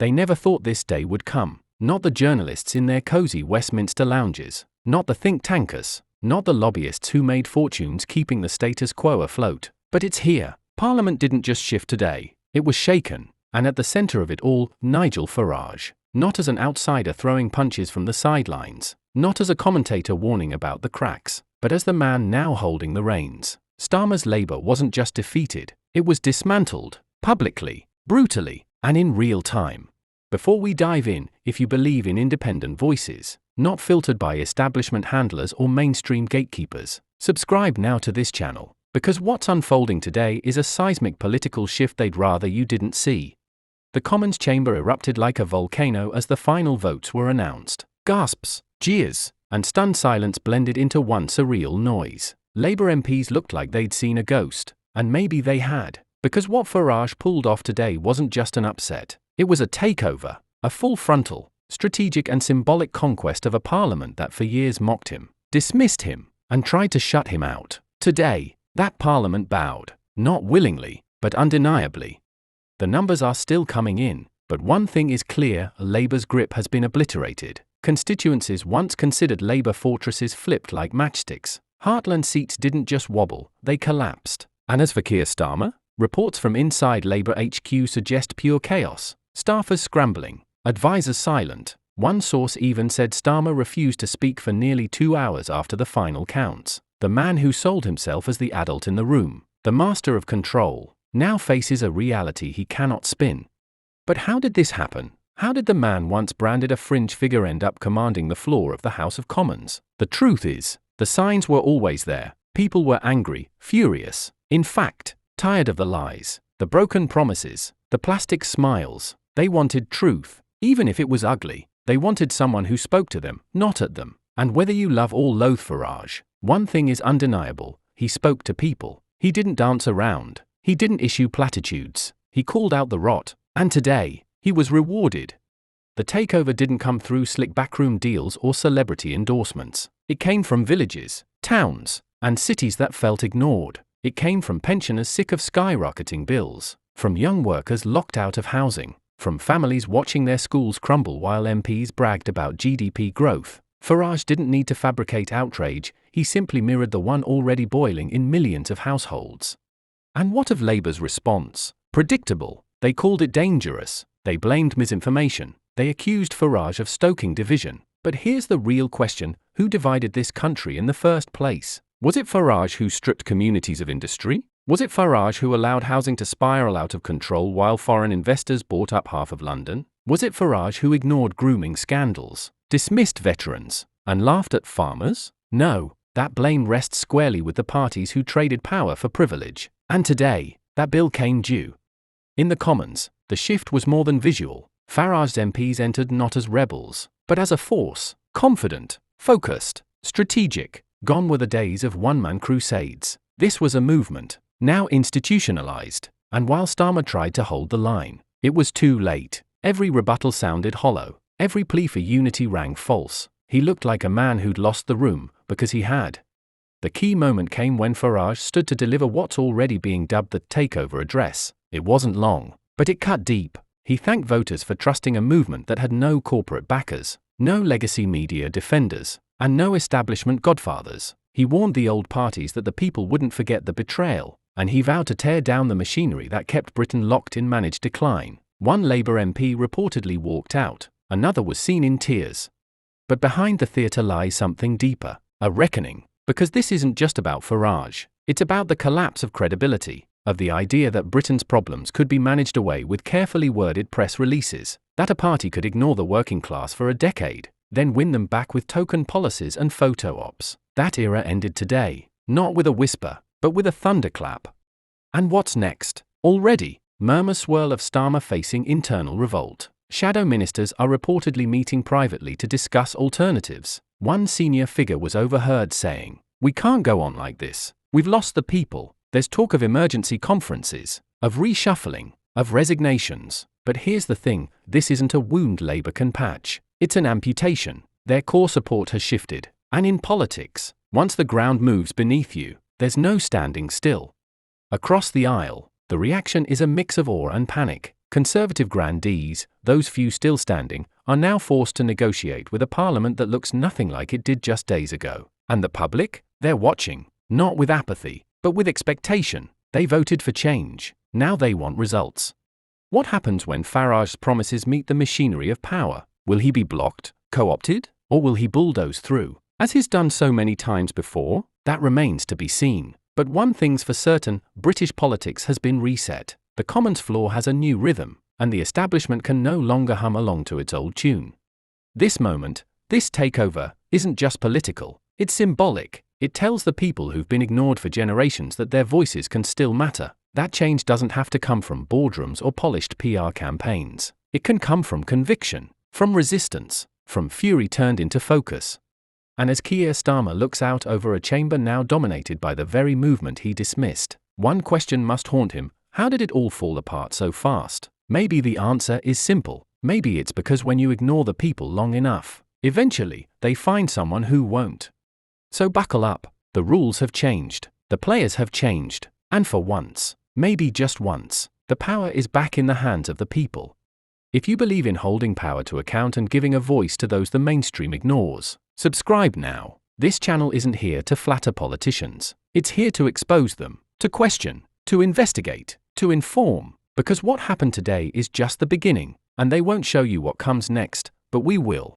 They never thought this day would come. Not the journalists in their cozy Westminster lounges. Not the think tankers. Not the lobbyists who made fortunes keeping the status quo afloat. But it's here. Parliament didn't just shift today. It was shaken. And at the centre of it all, Nigel Farage. Not as an outsider throwing punches from the sidelines. Not as a commentator warning about the cracks. But as the man now holding the reins. Starmer's Labour wasn't just defeated. It was dismantled. Publicly. Brutally. And in real time. Before we dive in, if you believe in independent voices, not filtered by establishment handlers or mainstream gatekeepers, subscribe now to this channel, because what's unfolding today is a seismic political shift they'd rather you didn't see. The Commons chamber erupted like a volcano as the final votes were announced. Gasps, jeers, and stunned silence blended into one surreal noise. Labour MPs looked like they'd seen a ghost, and maybe they had, because what Farage pulled off today wasn't just an upset. It was a takeover, a full-frontal, strategic and symbolic conquest of a parliament that for years mocked him, dismissed him, and tried to shut him out. Today, that parliament bowed, not willingly, but undeniably. The numbers are still coming in, but one thing is clear: Labour's grip has been obliterated. Constituencies once considered Labour fortresses flipped like matchsticks. Heartland seats didn't just wobble, they collapsed. And as for Keir Starmer, reports from inside Labour HQ suggest pure chaos. Staffers scrambling, advisors silent. One source even said Starmer refused to speak for nearly 2 hours after the final counts. The man who sold himself as the adult in the room, the master of control, now faces a reality he cannot spin. But how did this happen? How did the man once branded a fringe figure end up commanding the floor of the House of Commons? The truth is, the signs were always there. People were angry, furious, in fact, tired of the lies, the broken promises, the plastic smiles. They wanted truth, even if it was ugly. They wanted someone who spoke to them, not at them. And whether you love or loathe Farage, one thing is undeniable: he spoke to people. He didn't dance around. He didn't issue platitudes. He called out the rot. And today, he was rewarded. The takeover didn't come through slick backroom deals or celebrity endorsements. It came from villages, towns, and cities that felt ignored. It came from pensioners sick of skyrocketing bills, from young workers locked out of housing, from families watching their schools crumble while MPs bragged about GDP growth. Farage didn't need to fabricate outrage, he simply mirrored the one already boiling in millions of households. And what of Labour's response? Predictable. They called it dangerous. They blamed misinformation. They accused Farage of stoking division. But here's the real question: who divided this country in the first place? Was it Farage who stripped communities of industry? Was it Farage who allowed housing to spiral out of control while foreign investors bought up half of London? Was it Farage who ignored grooming scandals, dismissed veterans, and laughed at farmers? No, that blame rests squarely with the parties who traded power for privilege. And today, that bill came due. In the Commons, the shift was more than visual. Farage's MPs entered not as rebels, but as a force, confident, focused, strategic. Gone were the days of one-man crusades. This was a movement, now institutionalized. And while Starmer tried to hold the line, it was too late. Every rebuttal sounded hollow. Every plea for unity rang false. He looked like a man who'd lost the room, because he had. The key moment came when Farage stood to deliver what's already being dubbed the takeover address. It wasn't long, but it cut deep. He thanked voters for trusting a movement that had no corporate backers, no legacy media defenders, and no establishment godfathers. He warned the old parties that the people wouldn't forget the betrayal, and he vowed to tear down the machinery that kept Britain locked in managed decline. One Labour MP reportedly walked out, another was seen in tears. But behind the theatre lies something deeper, a reckoning, because this isn't just about Farage. It's about the collapse of credibility, of the idea that Britain's problems could be managed away with carefully worded press releases, that a party could ignore the working class for a decade, then win them back with token policies and photo ops. That era ended today, not with a whisper, but with a thunderclap. And what's next? Already, murmurs swirl of Starmer facing internal revolt. Shadow ministers are reportedly meeting privately to discuss alternatives. One senior figure was overheard saying, "We can't go on like this. We've lost the people." There's talk of emergency conferences, of reshuffling, of resignations. But here's the thing: this isn't a wound Labour can patch. It's an amputation. Their core support has shifted. And in politics, once the ground moves beneath you, there's no standing still. Across the aisle, the reaction is a mix of awe and panic. Conservative grandees, those few still standing, are now forced to negotiate with a parliament that looks nothing like it did just days ago. And the public? They're watching, not with apathy, but with expectation. They voted for change. Now they want results. What happens when Farage's promises meet the machinery of power? Will he be blocked, co-opted, or will he bulldoze through, as he's done so many times before? That remains to be seen. But one thing's for certain, British politics has been reset. The Commons floor has a new rhythm, and the establishment can no longer hum along to its old tune. This moment, this takeover, isn't just political, it's symbolic. It tells the people who've been ignored for generations that their voices can still matter. That change doesn't have to come from boardrooms or polished PR campaigns. It can come from conviction, from resistance, from fury turned into focus. And as Keir Starmer looks out over a chamber now dominated by the very movement he dismissed, one question must haunt him: how did it all fall apart so fast? Maybe the answer is simple. Maybe it's because when you ignore the people long enough, eventually, they find someone who won't. So buckle up. The rules have changed. The players have changed. And for once, maybe just once, the power is back in the hands of the people. If you believe in holding power to account and giving a voice to those the mainstream ignores, subscribe now. This channel isn't here to flatter politicians. It's here to expose them, to question, to investigate, to inform. Because what happened today is just the beginning, and they won't show you what comes next, but we will.